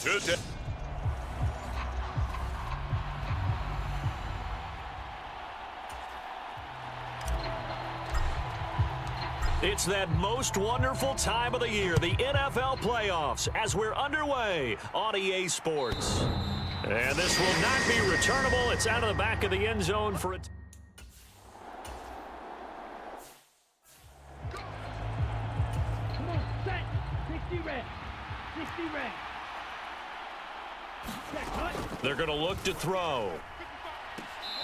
Good day. It's that most wonderful time of the year, the NFL playoffs, as we're underway on EA Sports. And this will not be returnable. It's out of the back of the end zone for it. Come on, set. 60 red. 60 red. They're going to look to throw.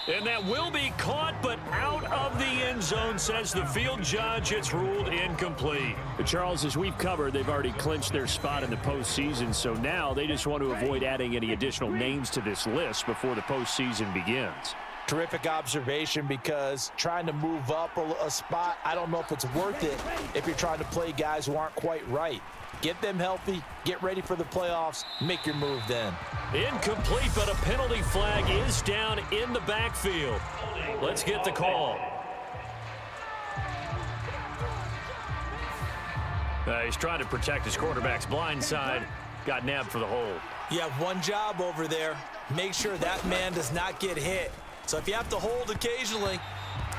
And that will be caught, but out of the end zone, says the field judge. It's ruled incomplete. Charles, as we've covered, they've already clinched their spot in the postseason, so now they just want to avoid adding any additional names to this list before the postseason begins. Terrific observation, because trying to move up a spot, I don't know if it's worth it if you're trying to play guys who aren't quite right. Get them healthy, get ready for the playoffs, make your move then. Incomplete, but a penalty flag is down in the backfield. Let's get the call. He's trying to protect his quarterback's blind side. Got nabbed for the hold. You have one job over there. Make sure that man does not get hit. So if you have to hold occasionally,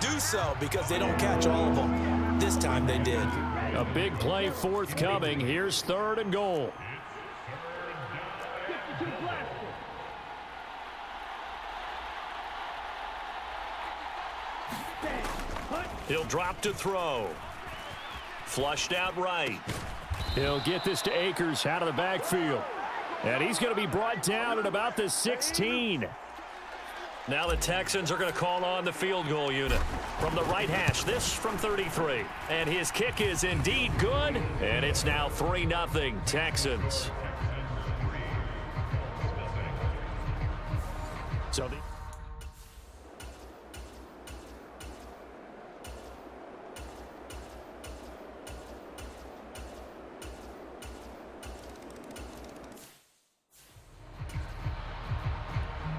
do so, because they don't catch all of them. This time they did. A big play forthcoming. Here's 3rd and goal. He'll drop to throw. Flushed out right. He'll get this to Akers out of the backfield. And he's going to be brought down at about the 16. Now the Texans are going to call on the field goal unit. From the right hash, this from 33. And his kick is indeed good. And it's now 3-0 Texans. So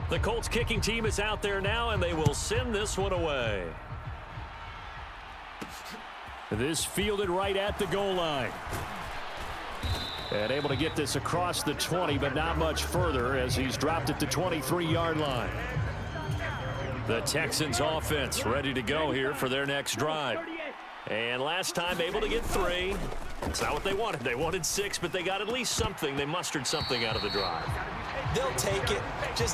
the Colts kicking team is out there now, and they will send this one away. This fielded right at the goal line. And able to get this across the 20, but not much further, as he's dropped at the 23-yard line. The Texans offense ready to go here for their next drive. And last time able to get 3. It's not what they wanted. They wanted 6, but they got at least something. They mustered something out of the drive. They'll take it.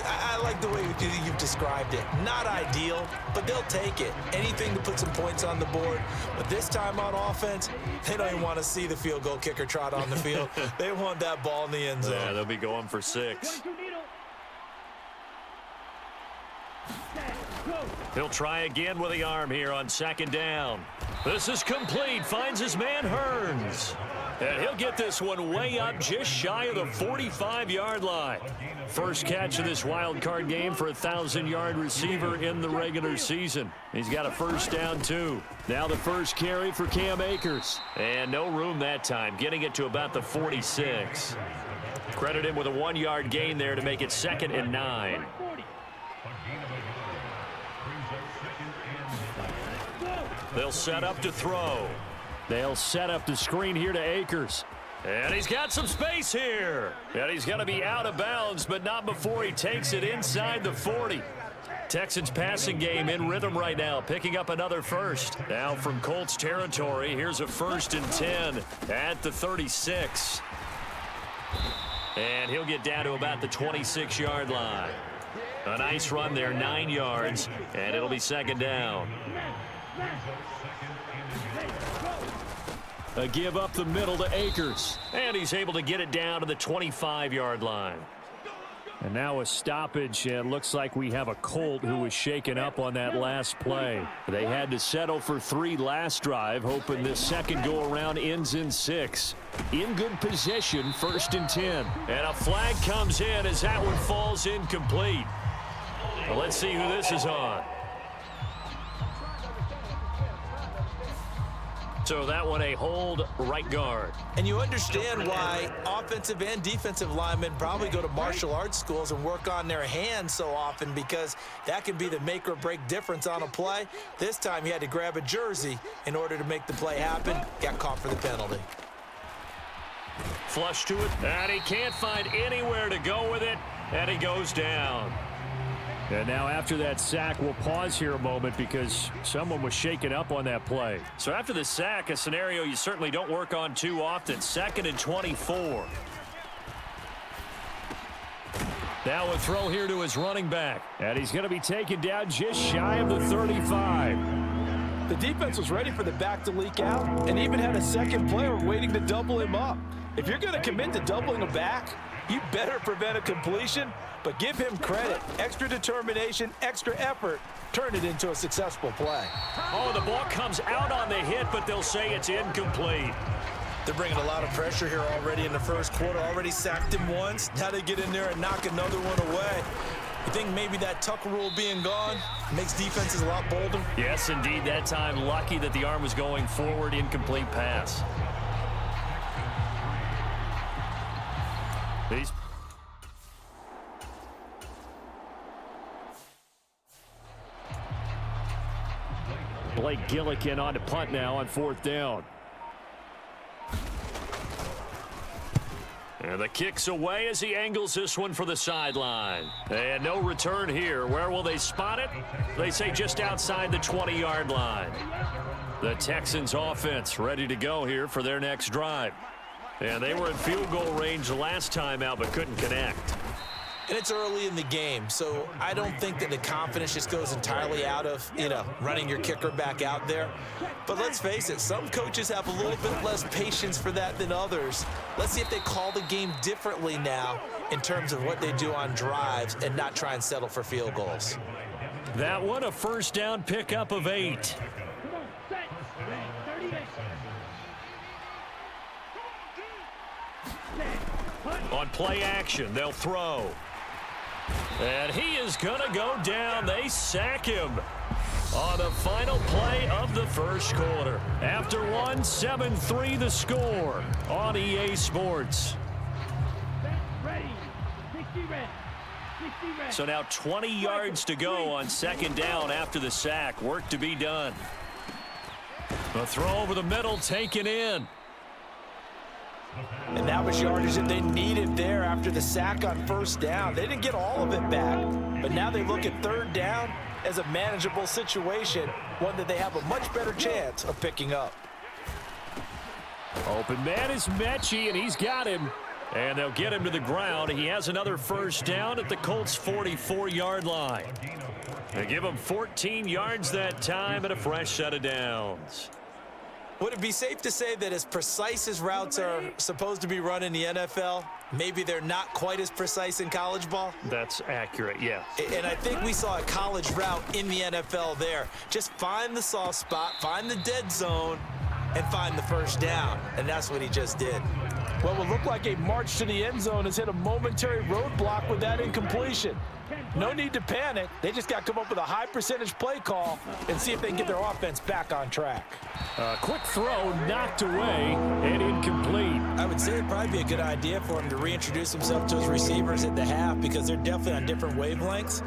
I like the way you've described it. Not ideal, but they'll take it. Anything to put some points on the board. But this time on offense, they don't even want to see the field goal kicker trot on the field. They want that ball in the end zone. Yeah, they'll be going for 6. He'll try again with the arm here on 2nd down. This is complete. Finds his man Hearns. And he'll get this one way up just shy of the 45-yard line. First catch of this wild card game for a 1,000-yard receiver in the regular season. He's got a first down, too. Now the first carry for Cam Akers. And no room that time, getting it to about the 46. Credit him with a 1-yard gain there to make it 2nd and 9. They'll set up to throw. They'll set up the screen here to Akers. And he's got some space here. And he's going to be out of bounds, but not before he takes it inside the 40. Texans passing game in rhythm right now, picking up another first. Now from Colts territory, here's a 1st and 10 at the 36. And he'll get down to about the 26-yard line. A nice run there, 9 yards, and it'll be 2nd down. A give up the middle to Akers. And he's able to get it down to the 25-yard line. And now a stoppage, and looks like we have a Colt who was shaken up on that last play. They had to settle for 3 last drive, hoping this second go-around ends in 6. In good position, 1st and 10. And a flag comes in as that one falls incomplete. Well, let's see who this is on. So that one a hold right guard. And you understand why offensive and defensive linemen probably go to martial arts schools and work on their hands so often, because that can be the make or break difference on a play. This time he had to grab a jersey in order to make the play happen. Got caught for the penalty. Flush to it, and he can't find anywhere to go with it, and he goes down. And now after that sack, we'll pause here a moment because someone was shaken up on that play. So after the sack, a scenario you certainly don't work on too often. 2nd and 24. Now a throw here to his running back. And he's going to be taken down just shy of the 35. The defense was ready for the back to leak out and even had a second player waiting to double him up. If you're going to commit to doubling a back, you better prevent a completion, but give him credit. Extra determination, extra effort, turn it into a successful play. Oh, the ball comes out on the hit, but they'll say it's incomplete. They're bringing a lot of pressure here already in the first quarter. Already sacked him once. Now they get in there and knock another one away. You think maybe that tuck rule being gone makes defenses a lot bolder? Yes, indeed. That time, lucky that the arm was going forward. Incomplete pass. Blake Gillikin on to punt now on 4th down. And the kick's away as he angles this one for the sideline. And no return here. Where will they spot it? They say just outside the 20-yard line. The Texans offense ready to go here for their next drive. And they were in field goal range last time out but couldn't connect. And it's early in the game, so I don't think that the confidence just goes entirely out of, running your kicker back out there. But let's face it, some coaches have a little bit less patience for that than others. Let's see if they call the game differently now in terms of what they do on drives and not try and settle for field goals. That one, a first down pickup of 8. Come on, set. 38. On play action, they'll throw. And he is going to go down. They sack him on the final play of the first quarter. After one, 7-3 the score on EA Sports. Ready. 60 red. 60 red. So now 20 yards to go on 2nd down after the sack. Work to be done. A throw over the middle taken in. And that was yardage that they needed there after the sack on 1st down. They didn't get all of it back, but now they look at 3rd down as a manageable situation, one that they have a much better chance of picking up. Open man is Mechie, and he's got him. And they'll get him to the ground. He has another first down at the Colts' 44-yard line. They give him 14 yards that time and a fresh set of downs. Would it be safe to say that as precise as routes are supposed to be run in the NFL, maybe they're not quite as precise in college ball? That's accurate, yeah. And I think we saw a college route in the NFL there. Just find the soft spot, find the dead zone, and find the first down. And that's what he just did. Well, what looked like a march to the end zone has hit a momentary roadblock with that incompletion. No need to panic. They just got to come up with a high percentage play call and see if they can get their offense back on track. A quick throw knocked away and incomplete. I would say it'd probably be a good idea for him to reintroduce himself to his receivers at the half because they're definitely on different wavelengths.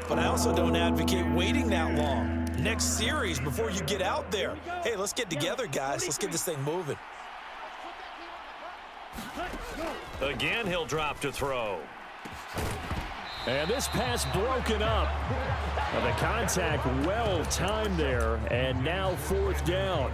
But I also don't advocate waiting that long. Next series before you get out there. Hey, let's get together, guys. Let's get this thing moving. Again, he'll drop to throw. And this pass broken up. Now the contact well timed there, and now 4th down.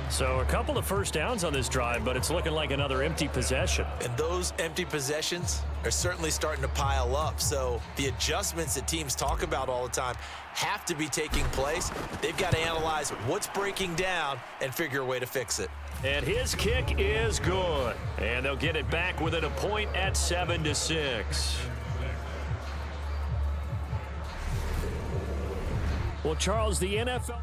So a couple of first downs on this drive, but it's looking like another empty possession. And those empty possessions are certainly starting to pile up. So the adjustments that teams talk about all the time have to be taking place. They've got to analyze what's breaking down and figure a way to fix it. And his kick is good. And they'll get it back within a point at 7-6. Well, Charles, the NFL...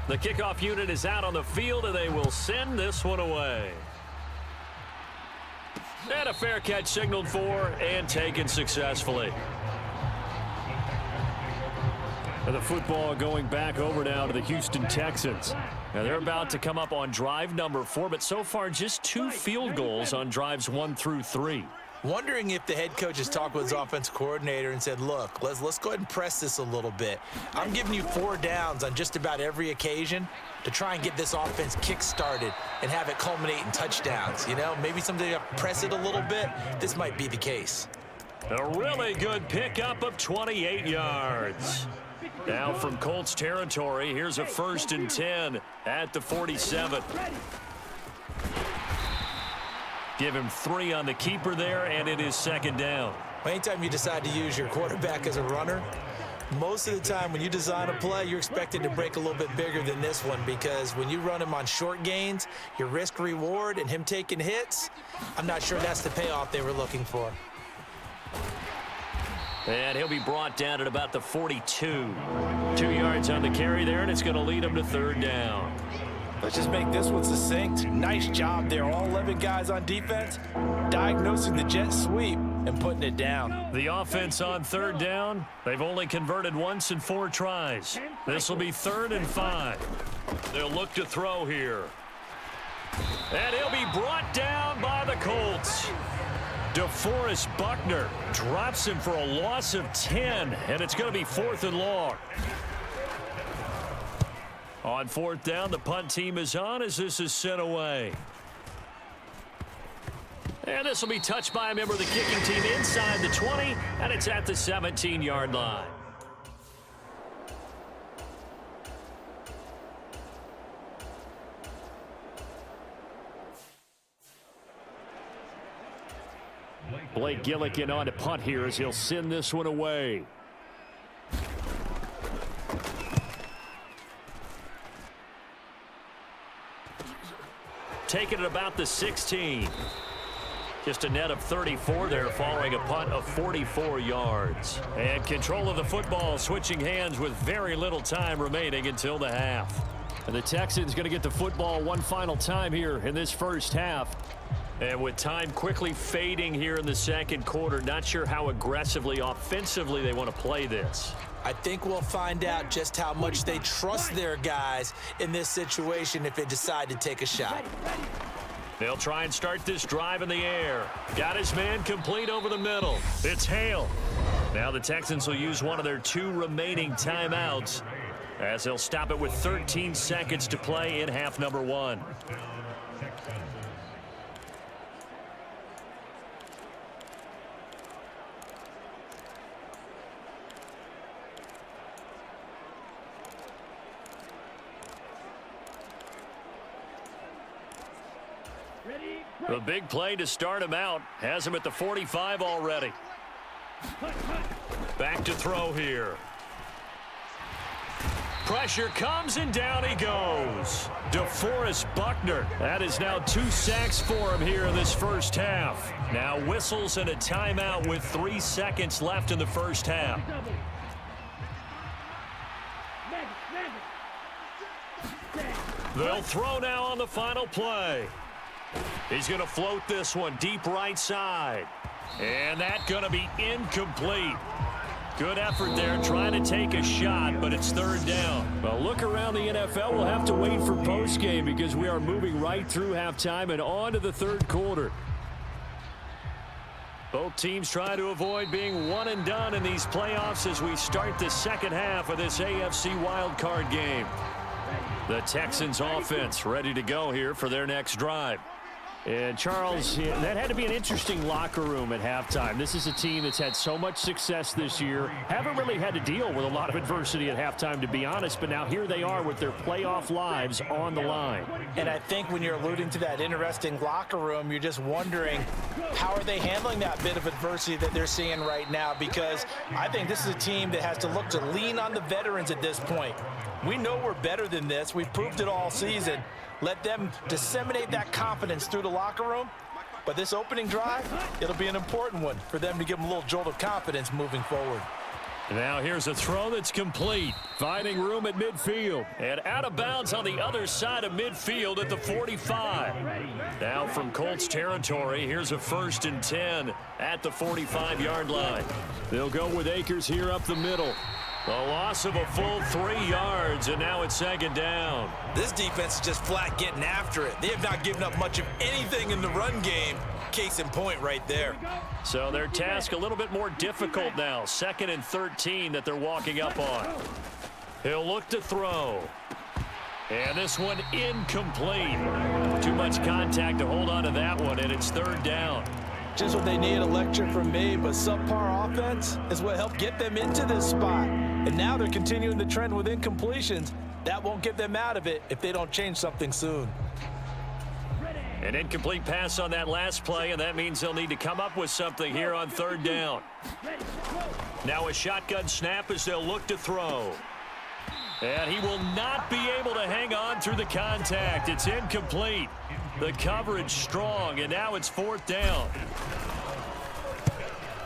The kickoff unit is out on the field, and they will send this one away. And a fair catch signaled for and taken successfully. And the football going back over now to the Houston Texans. Now they're about to come up on drive number 4, but so far just 2 field goals on drives 1 through 3. Wondering if the head coach has talked with his offensive coordinator and said, look, let's go ahead and press this a little bit. I'm giving you 4 downs on just about every occasion to try and get this offense kick-started and have it culminate in touchdowns. You know, maybe someday you press it a little bit. This might be the case. A really good pickup of 28 yards. Now from Colts territory, here's a 1st and 10 at the 47. Give him 3 on the keeper there, and it is 2nd down. Anytime you decide to use your quarterback as a runner, most of the time when you design a play, you're expected to break a little bit bigger than this one, because when you run him on short gains, your risk-reward and him taking hits, I'm not sure that's the payoff they were looking for. And he'll be brought down at about the 42. 2 yards on the carry there, and it's going to lead him to 3rd down. Let's just make this one succinct. Nice job there. All 11 guys on defense diagnosing the jet sweep and putting it down. The offense on 3rd down, they've only converted once in 4 tries. This will be 3rd and 5. They'll look to throw here. And he'll be brought down by the Colts. DeForest Buckner drops him for a loss of 10, and it's going to be 4th and long. On 4th down, the punt team is on as this is sent away. And this will be touched by a member of the kicking team inside the 20, and it's at the 17-yard line. Blake Gillikin on to punt here as he'll send this one away. Taking it about the 16. Just a net of 34 there following a punt of 44 yards. And control of the football switching hands with very little time remaining until the half. And the Texans going to get the football one final time here in this first half. And with time quickly fading here in the 2nd quarter, not sure how aggressively, offensively they want to play this. I think we'll find out just how much they trust their guys in this situation if they decide to take a shot. They'll try and start this drive in the air. Got his man complete over the middle. It's Hale. Now the Texans will use one of their 2 remaining timeouts as they'll stop it with 13 seconds to play in half number 1. The big play to start him out has him at the 45 already. Back to throw here. Pressure comes and down he goes. DeForest Buckner. That is now 2 sacks for him here in this first half. Now whistles and a timeout with 3 seconds left in the first half. They'll throw now on the final play. He's going to float this one deep right side. And that's going to be incomplete. Good effort there trying to take a shot, but it's 3rd down. Well, look around the NFL. We'll have to wait for postgame because we are moving right through halftime and on to the 3rd quarter. Both teams try to avoid being one and done in these playoffs as we start the 2nd half of this AFC Wildcard game. The Texans offense ready to go here for their next drive. And Charles, that had to be an interesting locker room at halftime. This is a team that's had so much success this year. Haven't really had to deal with a lot of adversity at halftime, to be honest, but now here they are with their playoff lives on the line. And I think when you're alluding to that interesting locker room, you're just wondering how are they handling that bit of adversity that they're seeing right now, because I think this is a team that has to look to lean on the veterans at this point. We know we're better than this. We've proved it all season. Let them disseminate that confidence through the locker room. But this opening drive, it'll be an important one for them to give them a little jolt of confidence moving forward. Now here's a throw that's complete. Finding room at midfield. And out of bounds on the other side of midfield at the 45. Now from Colts territory, here's a 1st and 10 at the 45-yard line. They'll go with Akers here up the middle. A loss of a full 3 yards, and now it's 2nd down. This defense is just flat getting after it. They have not given up much of anything in the run game. Case in point right there. So their task a little bit more difficult now. 2nd and 13 that they're walking up on. He'll look to throw. And this one incomplete. Too much contact to hold on to that one, and it's 3rd down. Just what they need, a lecture from me, but subpar offense is what helped get them into this spot. And now they're continuing the trend with incompletions. That won't get them out of it if they don't change something soon. An incomplete pass on that last play, and that means they'll need to come up with something here on 3rd down. Now a shotgun snap as they'll look to throw. And he will not be able to hang on through the contact. It's incomplete. The coverage strong, and now it's 4th down.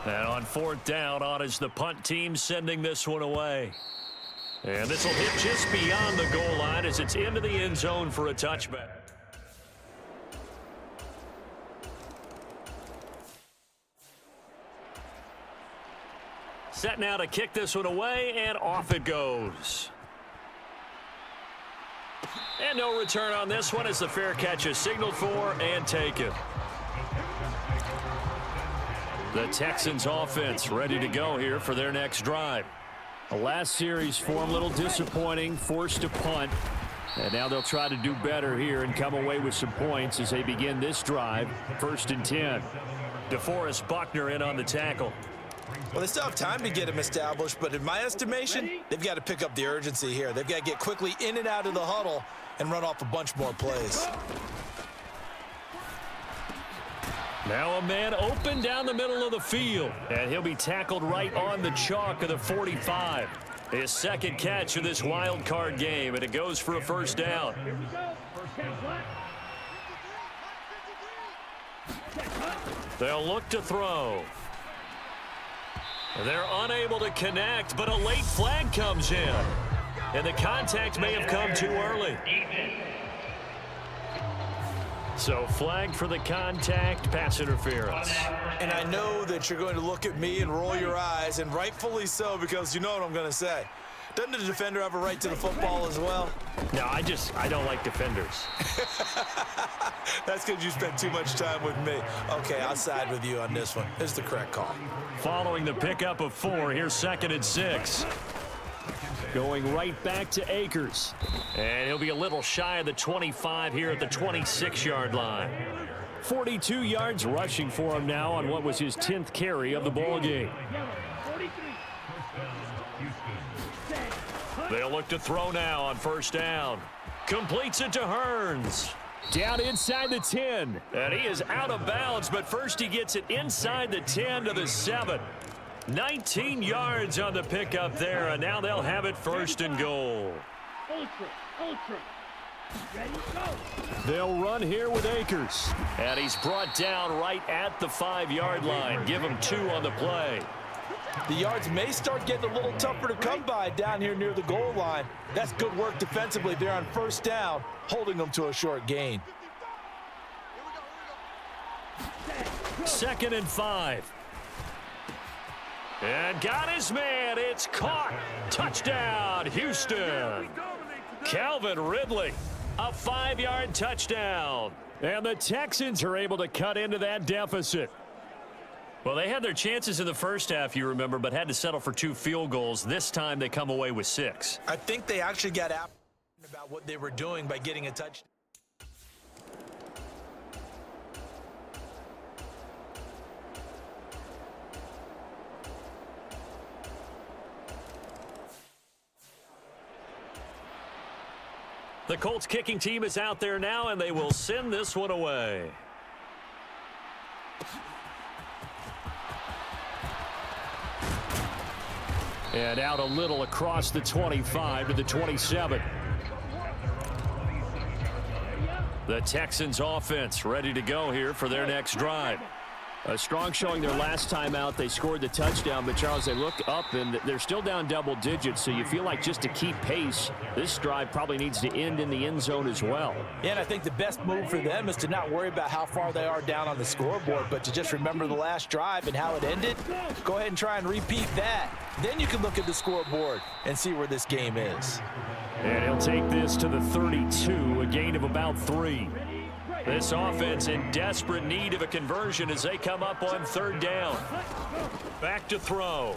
And on 4th down, on is the punt team sending this one away. And this will hit just beyond the goal line as it's into the end zone for a touchback. Set now to kick this one away, and off it goes. And no return on this one as the fair catch is signaled for and taken. The Texans offense ready to go here for their next drive. The last series for them a little disappointing, forced to punt. And now they'll try to do better here and come away with some points as they begin this drive. 1st and 10. DeForest Buckner in on the tackle. Well, they still have time to get him established, but in my estimation, they've got to pick up the urgency here. They've got to get quickly in and out of the huddle and run off a bunch more plays. Now a man open down the middle of the field, and he'll be tackled right on the chalk of the 45. His 2nd catch of this wild card game, and it goes for a 1st down. They'll look to throw. They're unable to connect, but a late flag comes in. And the contact may have come too early. So flag for the contact, pass interference. And I know that you're going to look at me and roll your eyes, and rightfully so, because you know what I'm going to say. Doesn't the defender have a right to the football as well? No, I don't like defenders. That's because you spent too much time with me. Okay, I'll side with you on this one. It's the correct call. Following the pickup of 4, here's 2nd and 6. Going right back to Akers. And he'll be a little shy of the 25 here at the 26-yard line. 42 yards rushing for him now on what was his 10th carry of the ball game. They'll look to throw now on 1st down. Completes it to Hearns. Down inside the 10. And he is out of bounds, but first he gets it inside the 10 to the 7. 19 yards on the pickup there, and now they'll have it 1st and goal. Ultra. Ready, go. They'll run here with Akers. And he's brought down right at the 5-yard line. Give him 2 on the play. The yards may start getting a little tougher to come by down here near the goal line. That's good work defensively there on 1st down, holding them to a short gain. 2nd and 5. And got his man. It's caught. Touchdown, Houston. Calvin Ridley, a 5-yard touchdown. And the Texans are able to cut into that deficit. Well, they had their chances in the first half, you remember, but had to settle for 2 field goals. This time they come away with 6. I think they actually got out about what they were doing by getting a touchdown. The Colts kicking team is out there now, and they will send this one away. And out a little across the 25 to the 27. The Texans offense ready to go here for their next drive. A strong showing their last time out. They scored the touchdown, but Charles, they look up and they're still down double digits, so you feel like just to keep pace, this drive probably needs to end in the end zone as well. Yeah, and I think the best move for them is to not worry about how far they are down on the scoreboard, but to just remember the last drive and how it ended. Go ahead and try and repeat that. Then you can look at the scoreboard and see where this game is. And he'll take this to the 32, a gain of about 3. This offense in desperate need of a conversion as they come up on third down. Back to throw.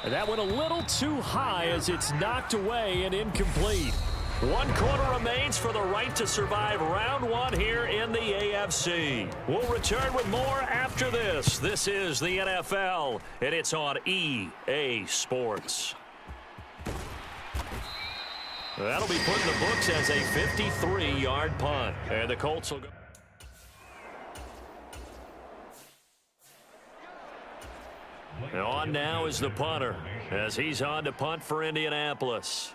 And that went a little too high as it's knocked away and incomplete. 1 quarter remains for the right to survive round 1 here in the AFC. We'll return with more after this. This is the NFL, and it's on EA Sports. That'll be put in the books as a 53-yard punt. And the Colts will go. On now is the punter as he's on to punt for Indianapolis.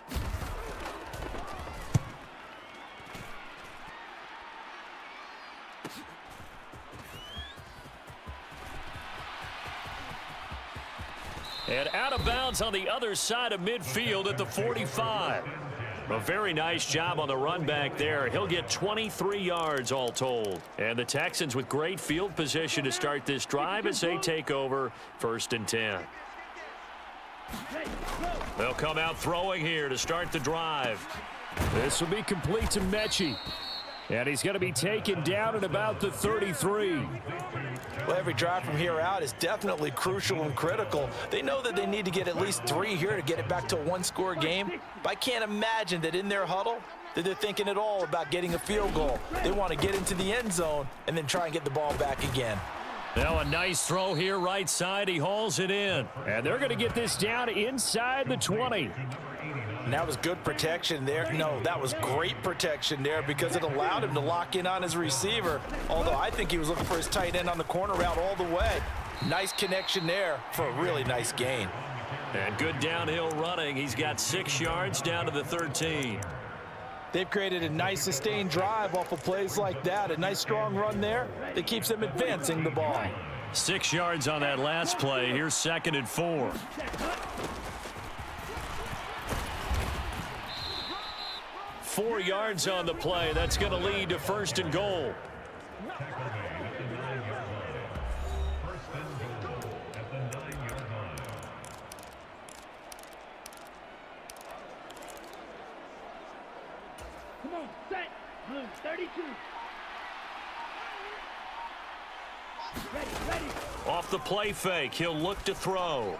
And out of bounds on the other side of midfield at the 45. A very nice job on the run back there. He'll get 23 yards all told. And the Texans with great field position to start this drive as they take over 1st and 10. They'll come out throwing here to start the drive. This will be complete to Mechie. And he's going to be taken down at about the 33. Well, every drive from here out is definitely crucial and critical. They know that they need to get at least 3 here to get it back to a 1-score game. But I can't imagine that in their huddle that they're thinking at all about getting a field goal. They want to get into the end zone and then try and get the ball back again. Now a nice throw here right side. He hauls it in. And they're going to get this down inside the 20. And that was good protection there. No, that was great protection there because it allowed him to lock in on his receiver. Although I think he was looking for his tight end on the corner route all the way. Nice connection there for a really nice gain. And good downhill running. He's got 6 yards down to the 13. They've created a nice sustained drive off of plays like that. A nice strong run there that keeps them advancing the ball. 6 yards on that last play. Here's 2nd and 4. Four yards on the play. That's going to lead to 1st and goal. Come on, set. Blue, 32. Ready. Off the play fake, he'll look to throw.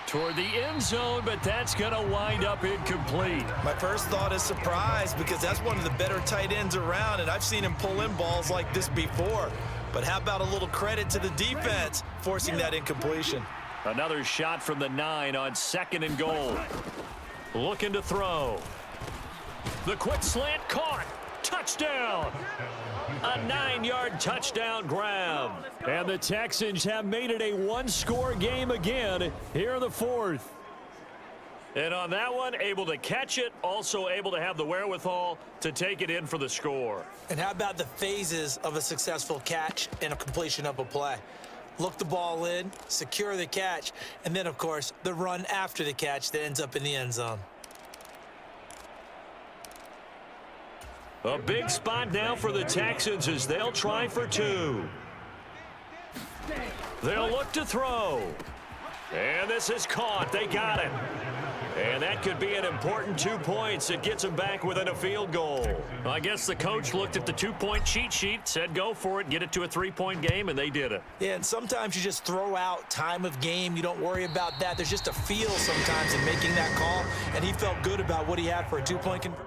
Toward the end zone, but that's going to wind up incomplete. My first thought is surprise because that's one of the better tight ends around, and I've seen him pull in balls like this before. But how about a little credit to the defense forcing that incompletion? Another shot from the 9 on 2nd and goal. Looking to throw. The quick slant caught. Touchdown. A 9-yard touchdown grab. And the Texans have made it a 1-score game again here in the 4th. And on that one, able to catch it, also able to have the wherewithal to take it in for the score. And how about the phases of a successful catch and a completion of a play? Look the ball in, secure the catch, and then, of course, the run after the catch that ends up in the end zone. A big spot now for the Texans as they'll try for 2. They'll look to throw. And this is caught. They got it. And that could be an important 2 points. It gets them back within a field goal. I guess the coach looked at the 2-point cheat sheet, said go for it, get it to a 3-point game, and they did it. Yeah, and sometimes you just throw out time of game. You don't worry about that. There's just a feel sometimes in making that call, and he felt good about what he had for a 2-point conversion.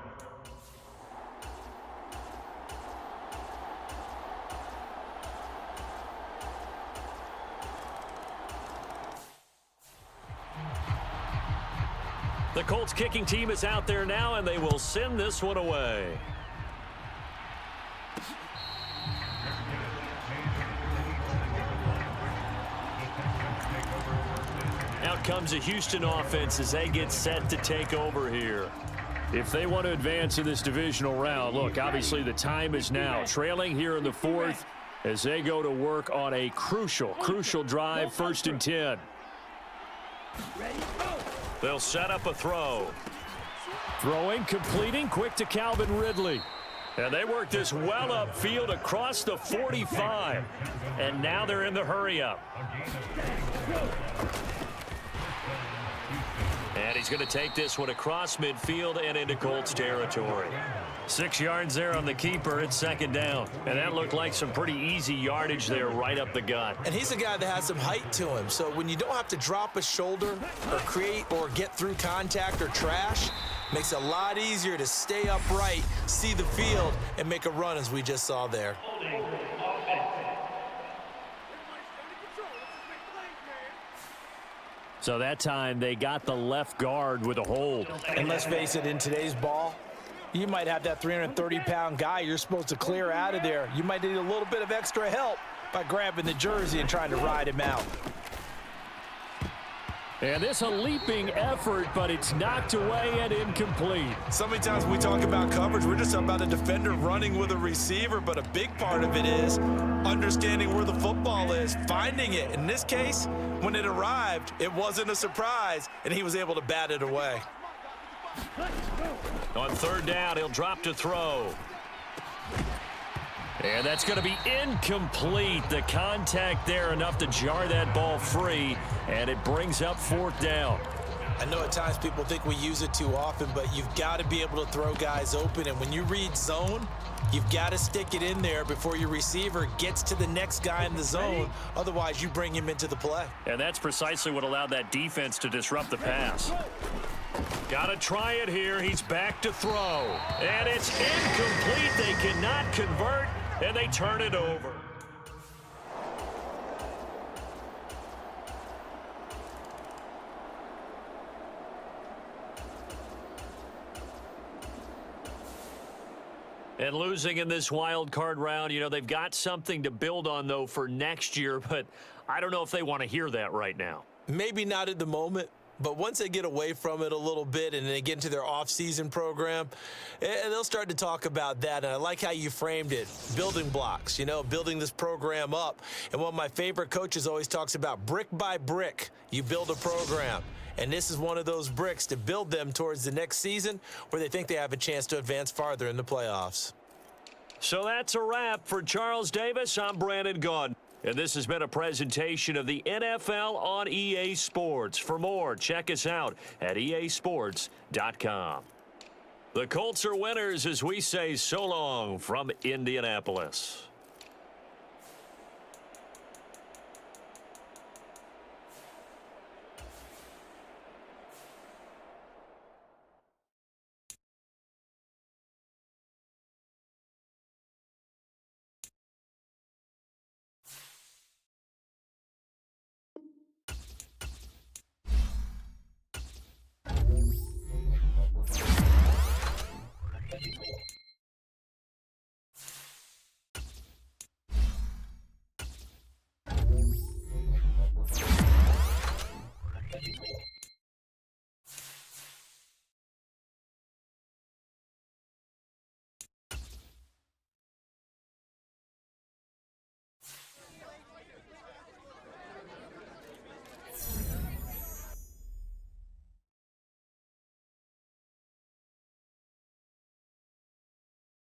The Colts kicking team is out there now, and they will send this one away. Out comes a Houston offense as they get set to take over here. If they want to advance in this divisional round, look, obviously the time is now. Trailing here in the 4th as they go to work on a crucial drive, 1st and 10. They'll set up a throw. Throwing, completing, quick to Calvin Ridley. And they work this well upfield across the 45. And now they're in the hurry up. And he's going to take this one across midfield and into Colts territory. 6 yards there on the keeper. It's second down. And that looked like some pretty easy yardage there right up the gut. And he's a guy that has some height to him. So when you don't have to drop a shoulder or create or get through contact or trash, makes it a lot easier to stay upright, see the field, and make a run as we just saw there. So that time they got the left guard with a hold. And let's face it, in today's ball, you might have that 330-pound guy you're supposed to clear out of there. You might need a little bit of extra help by grabbing the jersey and trying to ride him out. And this a leaping effort, but it's knocked away and incomplete. So many times when we talk about coverage, we're just talking about a defender running with a receiver, but a big part of it is understanding where the football is, finding it. In this case, when it arrived, it wasn't a surprise, and he was able to bat it away. On third down, he'll drop to throw. And that's going to be incomplete. The contact there enough to jar that ball free, and it brings up fourth down. I know at times people think we use it too often, but you've got to be able to throw guys open. And when you read zone, you've got to stick it in there before your receiver gets to the next guy in the zone. Otherwise, you bring him into the play. And that's precisely what allowed that defense to disrupt the pass. Got to try it here. He's back to throw. And it's incomplete. They cannot convert, and they turn it over. And losing in this wild card round, you know, they've got something to build on, though, for next year, but I don't know if they want to hear that right now. Maybe not at the moment, but once they get away from it a little bit and they get into their off-season program, they'll start to talk about that. And I like how you framed it, building blocks, you know, building this program up. And one of my favorite coaches always talks about brick by brick, you build a program. And this is one of those bricks to build them towards the next season where they think they have a chance to advance farther in the playoffs. So that's a wrap for Charles Davis. I'm Brandon Gaudin. And this has been a presentation of the NFL on EA Sports. For more, check us out at easports.com. The Colts are winners as we say so long from Indianapolis.